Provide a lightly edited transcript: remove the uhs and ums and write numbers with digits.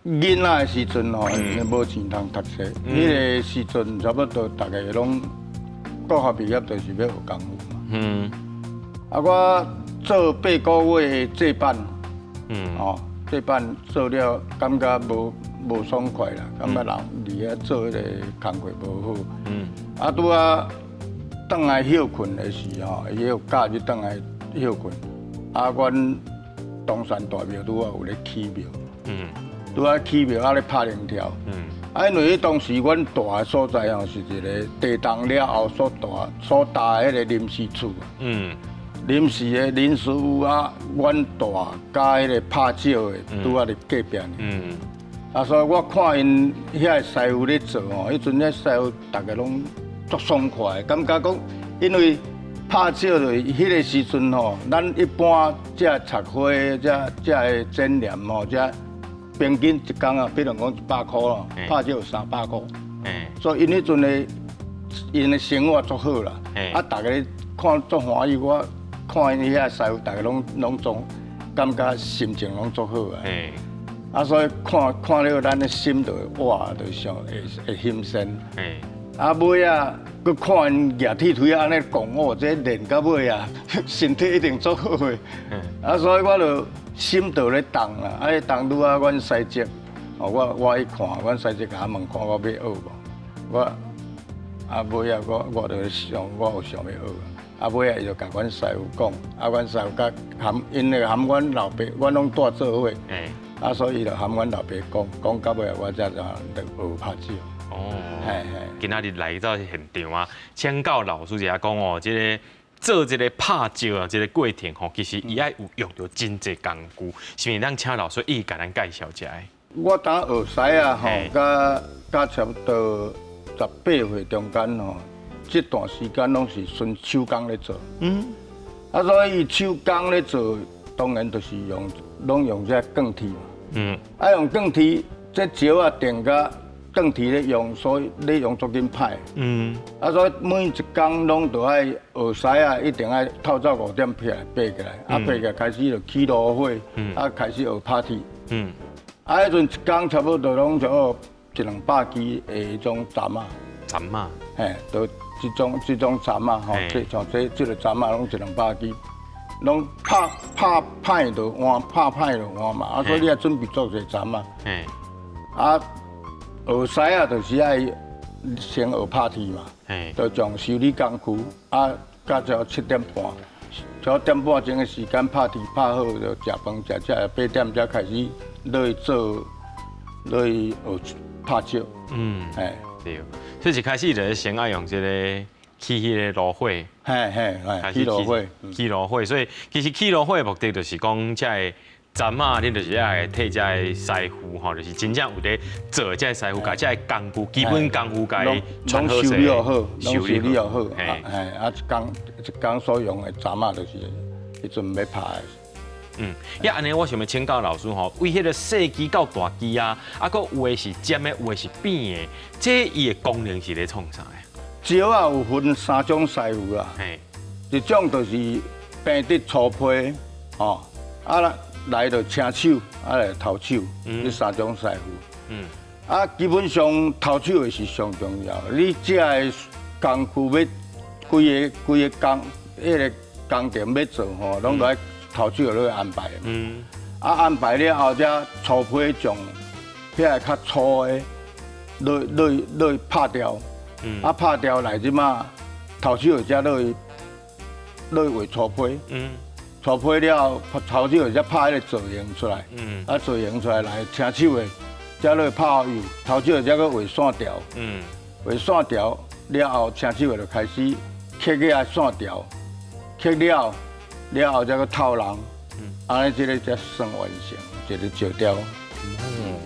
囡仔的时阵吼，因为无钱通读册，迄个时阵差不多大家拢国校毕业就是要有功夫嘛。啊，我做8个月这班，这班做了，感觉无爽快啦，感觉人伫遐做迄个工课无好。啊，拄啊，倒来休困的时候，伊有假日倒来休困。啊，阮东山大庙拄啊有咧起庙。拄啊起庙啊咧拍灵条。啊，因为当时阮住的所在吼是一个地动了后所搭的迄个临时厝。临时的临时屋啊，阮住加迄个拍照的拄啊伫隔壁。啊，所以我看因遐个师傅咧做吼，迄阵遐师傅大家拢足爽快，感觉讲，因为拍照就迄个时阵吼，咱一般这插花这个展览吼，这平均一工啊，比如讲100块咯，拍照300块。所以因迄阵的因的生活足好啦，啊，大家看足欢喜，我看因遐师傅，大家拢总感觉心情拢足好啊。啊，所以看了咱的心就哇，就上会欣赏。啊，尾啊，佮看因举铁腿安尼讲哦，这练到尾啊，身体一定足好的。啊，所以我就心就咧动啦。啊，咧动拄啊，阮师姐，我一看，阮师姐甲我问看我要学无？我啊尾啊，我就想我有想要学。啊尾啊，伊就甲阮师傅讲，啊阮师傅甲因咧喊阮老爸，阮拢带做伙。啊，所以就喊阮老爸讲到尾啊，我才就学拍照。今仔日来到现场啊，请教老师一下讲哦，做这个拍照啊，这个过程吼，其实伊爱有用到真侪工具，是咪？咱请老师伊甲咱介绍一下。我当学师啊，吼，甲差不多18岁中间吼，这段时间拢是纯手工咧做。啊，所以手工咧做，当然就是拢用这钢铁嘛。啊，用钢铁，这石啊电甲钢铁咧用，所以咧用足紧歹。啊，所以每一工拢就爱学师啊，一定爱透早5点起来爬起来，啊爬起来开始就起炉火，啊开始学拍铁。啊，迄阵一工差不多拢就100-200支的迄种针啊。针啊？就这种针啊，吼，像这个针啊，拢100-200支。拢拍歹就换，拍歹就换嘛，啊，所以你要准备足侪针啊。啊，学师啊，就是爱先学拍铁嘛，就从修理工具啊，到到7点半，7点半钟的时间拍铁拍好就食饭食8点才开始落去学拍照。对，所以一开始就先爱用这个。起迄个炉火，起炉火，所以其实起炉火的目的就是讲，这个针啊，你就是爱替这个师傅吼，就是真正有咧做这个师傅，甲这个工具基本工具甲伊拢修理又好，修理又好，啊，一工所用的针啊，就是迄阵要拍的。安尼我想要请教老师吼，为迄个细机到大机啊，啊，佮有的是尖的，有的是扁的，这伊的功能是咧创啥的？石啊有分3种师傅啦，一种就是平直粗胚，吼，啊来就青手，啊来头手，这3种师傅。啊，基本上头手的是上重要，你这个工具要规个工，迄个工程要做吼，拢来头手落去安排。啊安排了后，才粗胚将遐个较粗的落去拍掉。啊，拍掉来即马头手才落去画粗胚，粗胚了后，头手才拍迄个造型出来，啊造型出来来青手的，才落去拍油，头手才搁画线条，画线条了后，青手的就开始刻个线条，刻了后才搁透人，安尼这个才算完成一个石雕。